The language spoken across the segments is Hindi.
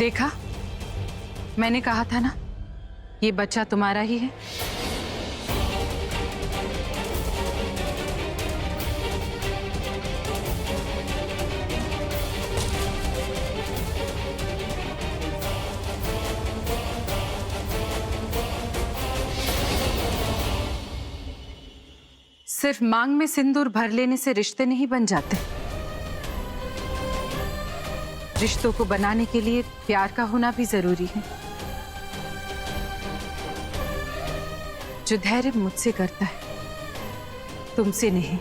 देखा, मैंने कहा था ना, ये बच्चा तुम्हारा ही है। सिर्फ मांग में सिंदूर भर लेने से रिश्ते नहीं बन जाते। रिश्तों को बनाने के लिए प्यार का होना भी जरूरी है। जो धैर्य मुझसे करता है, तुमसे नहीं।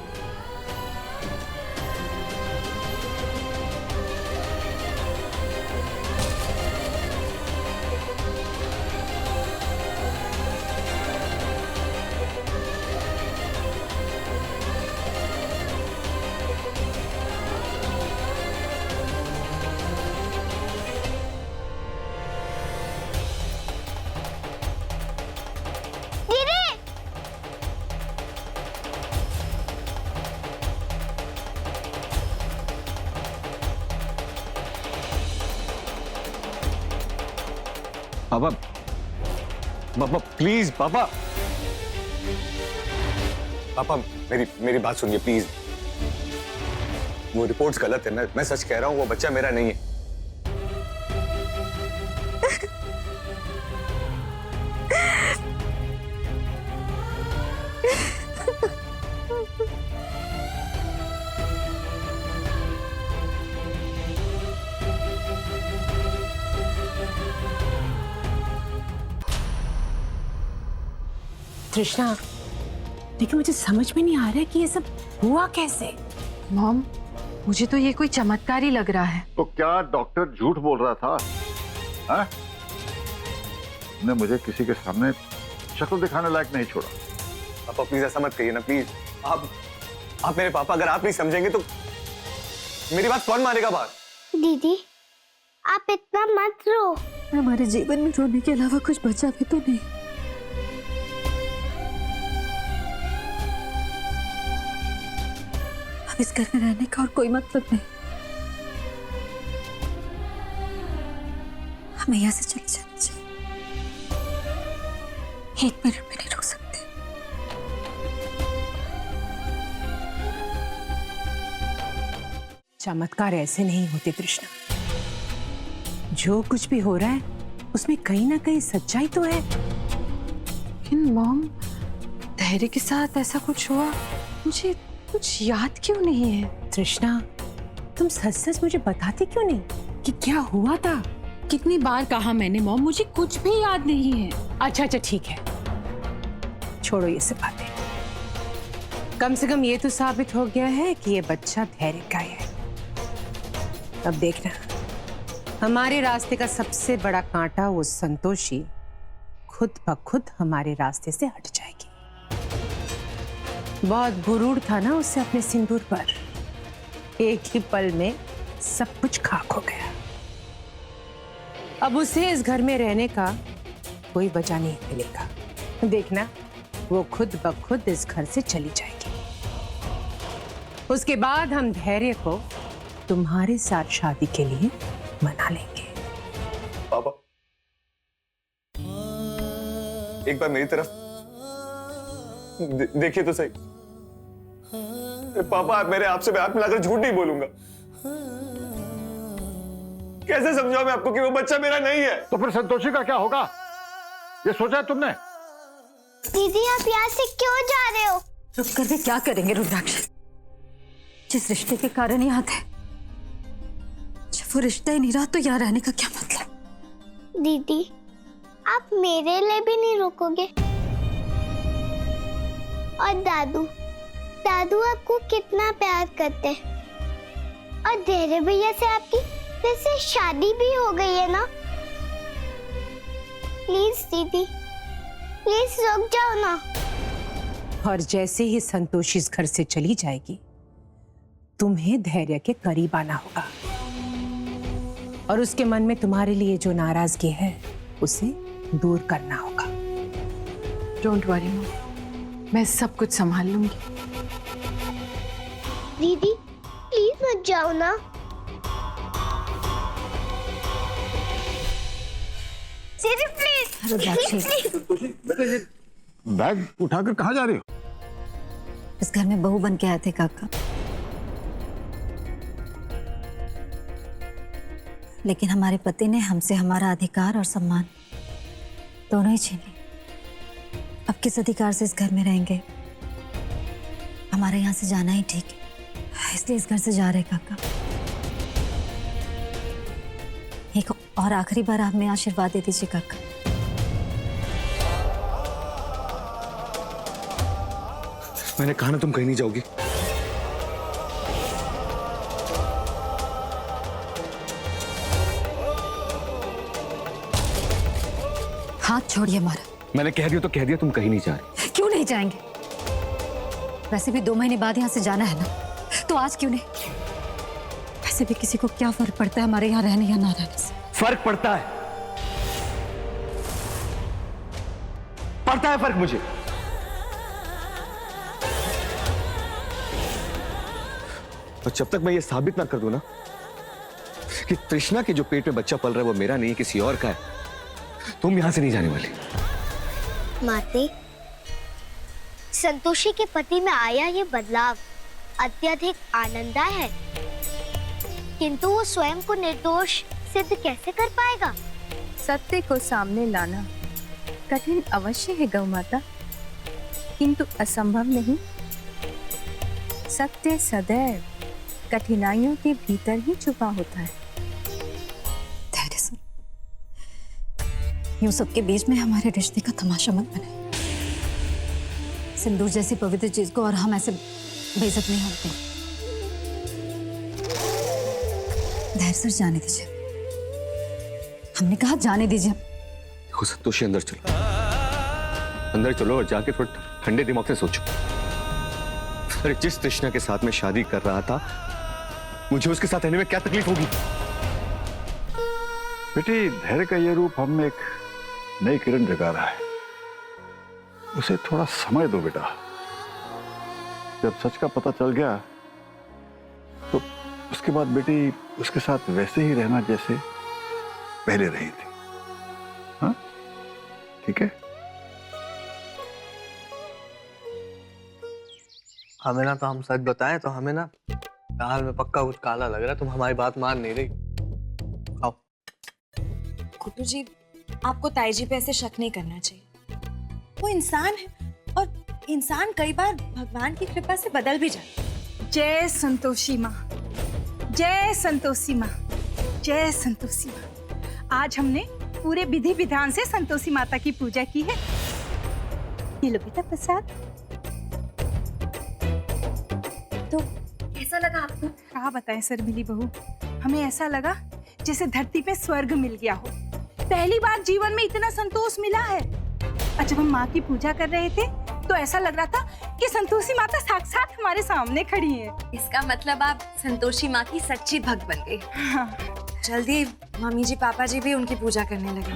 पापा, पापा प्लीज, पापा पापा मेरी बात सुनिए प्लीज। वो रिपोर्ट्स गलत है, मैं सच कह रहा हूँ, वो बच्चा मेरा नहीं है। तृष्णा, लेकिन मुझे समझ में नहीं आ रहा है कि ये सब हुआ कैसे। मॉम, मुझे तो ये कोई चमत्कार ही लग रहा है। तो क्या डॉक्टर झूठ बोल रहा था? हाँ? ने मुझे किसी के सामने शक्ल दिखाने लायक नहीं छोड़ा। पापा प्लीज ऐसा मत कहिए ना, प्लीज। आप मेरे पापा, अगर आप नहीं समझेंगे तो मेरी बात कौन मानेगा बाहर? दीदी, आप इतना मत रो। हमारे जीवन में रोने के अलावा कुछ बचा भी तो नहीं। अब इस घर में रहने का और कोई मतलब नहीं। हमें यहाँ से चले जाना चाहिए। एक मिनट में नहीं रुक सकते। चमत्कार ऐसे नहीं होते तृष्णा। जो कुछ भी हो रहा है उसमें कहीं ना कहीं सच्चाई तो है। लेकिन मॉम, धैर्य के साथ ऐसा कुछ हुआ, मुझे कुछ याद क्यों नहीं है? तृष्णा, तुम सच सच मुझे बताती क्यों नहीं कि क्या हुआ था? कितनी बार कहा मैंने मॉम, मुझे कुछ भी याद नहीं है। अच्छा ठीक है, छोड़ो ये सब बातें। कम से कम ये तो साबित हो गया है कि ये बच्चा धैर्य का है। अब देखना, हमारे रास्ते का सबसे बड़ा कांटा, वो संतोषी, खुद ब खुद हमारे रास्ते से हट जाएगी। बहुत गुरूर था ना उससे अपने सिंदूर पर। एक ही पल में सब कुछ खाक हो गया। अब उसे इस घर में रहने का कोई वजह नहीं मिलेगा। देखना, वो खुद ब खुद इस घर से चली जाएगी। उसके बाद हम धैर्य को तुम्हारे साथ शादी के लिए मना लेंगे। पापा, एक बार मेरी तरफ देखिए तो सही। पापा, मेरे आपसे हाथ मिलाकर झूठ नहीं बोलूंगा। कैसे समझाऊं मैं आपको कि वो बच्चा मेरा नहीं है? तो फिर संतोषी का क्या होगा, ये सोचा है तुमने? दीदी, आप यहाँ से क्यों जा रहे हो? रुक कर भी क्या करेंगे रुद्राक्ष? जिस रिश्ते के कारण यहाँ थे, जब वो रिश्ता ही नहीं रहा तो यहाँ रहने का क्या मतलब? दीदी, आप मेरे लिए भी नहीं रुकोगे? और दादू आपको कितना प्यार करते हैं। और धैर्य भैया से आपकी फिर से शादी भी हो गई है ना? प्लीज दीदी, प्लीज रुक जाओ ना। और जैसे ही संतोषी इस घर से चली जाएगी, तुम्हें धैर्य के करीब आना होगा और उसके मन में तुम्हारे लिए जो नाराजगी है उसे दूर करना होगा। डोंट वरी मॉम, मैं सब कुछ संभाल लूंगी। दीदी, प्लीज मत जाओ ना। रुद्राक्षी, बैग उठाकर कहाँ जा रही हो? इस घर में बहू बन के आए थे काका, लेकिन हमारे पति ने हमसे हमारा अधिकार और सम्मान दोनों ही छीन ली। अब किस अधिकार से इस घर में रहेंगे? हमारे यहाँ से जाना ही ठीक है, इसलिए इस घर से जा रहे काका। एक और आखिरी बार आप हमें आशीर्वाद दे दीजिए काका। मैंने कहा ना तुम कहीं नहीं जाओगी। हाथ छोड़िए हमारा। मैंने कह दिया तो कह दिया, तुम कहीं नहीं जा रही। क्यों नहीं जाएंगे? वैसे भी 2 महीने बाद यहाँ से जाना है ना, तो आज क्यों नहीं? वैसे भी किसी को क्या फर्क पड़ता है हमारे यहाँ रहने या ना रहने से? फर्क पड़ता है, पड़ता है फर्क मुझे। और जब तक मैं ये साबित ना कर दूं ना कि तृष्णा के जो पेट में बच्चा पल रहा है वो मेरा नहीं किसी और का है, तुम यहां से नहीं जाने वाली। माते, संतोषी के पति में आया ये बदलाव अत्यधिक आनंददायक है, किंतु वो स्वयं को निर्दोष सिद्ध कैसे कर पाएगा? सत्य को सामने लाना कठिन अवश्य है गौ माता, किंतु असंभव नहीं। सत्य सदैव कठिनाइयों के भीतर ही छुपा होता है। धैर्य से, यूं सबके बीच में हमारे रिश्ते का तमाशा मत बनाए। सिंदूर जैसी पवित्र चीज को और हम ऐसे बेइज्जत नहीं होते। धैर्य से जाने दीजिए, हमने कहा जाने दीजिए। देखो संतोषी, अंदर चलो, अंदर चलो और जाके थोड़ा ठंडे दिमाग से सोचो। अरे जिस तृष्णा के साथ मैं शादी कर रहा था, मुझे उसके साथ रहने में क्या तकलीफ होगी? बेटी, धैर्य का ये रूप हम में एक नई किरण जगा रहा है। उसे थोड़ा समय दो बेटा। जब सच का पता चल गया तो उसके बाद बेटी उसके साथ वैसे ही रहना जैसे पहले रही थी। हाँ, ठीक है? हमें ना, तो हम सच बताएं तो हमें ना दाल में पक्का कुछ काला लग रहा है। तुम हमारी बात मान नहीं रही। आओ। कुट्टू जी, आपको ताई जी पे ऐसे शक नहीं करना चाहिए। वो इंसान है और इंसान कई बार भगवान की कृपा से बदल भी जाता है। जय संतोषी माँ, जय संतोषी माँ, जय संतोषी माँ। आज हमने पूरे विधि विधान से संतोषी माता की पूजा की है। ये लो बेटा प्रसाद। तो कैसा लगा आपको? क्या बताएं सर मिली बहू, हमें ऐसा लगा जैसे धरती पे स्वर्ग मिल गया हो। पहली बार जीवन में इतना संतोष मिला है। और जब हम माँ की पूजा कर रहे थे तो ऐसा लग रहा था कि संतोषी माता साक्षात हमारे सामने खड़ी है। इसका मतलब आप संतोषी माँ की सच्ची भक्त बन गई। हाँ। जल्दी मम्मी जी पापा जी भी उनकी पूजा करने लगे।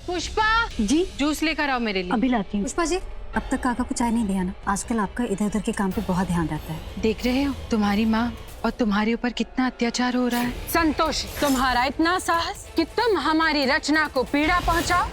पुष्पा जी, जूस लेकर आओ मेरे लिए। अभी लाती हूँ। पुष्पा जी, अब तक काका को चाय नहीं दिया ना? आजकल आपका इधर उधर के काम पे बहुत ध्यान रहता है। देख रहे हो तुम्हारी माँ और तुम्हारे ऊपर कितना अत्याचार हो रहा है। संतोष, तुम्हारा इतना साहस कि तुम हमारी रचना को पीड़ा पहुंचाओ।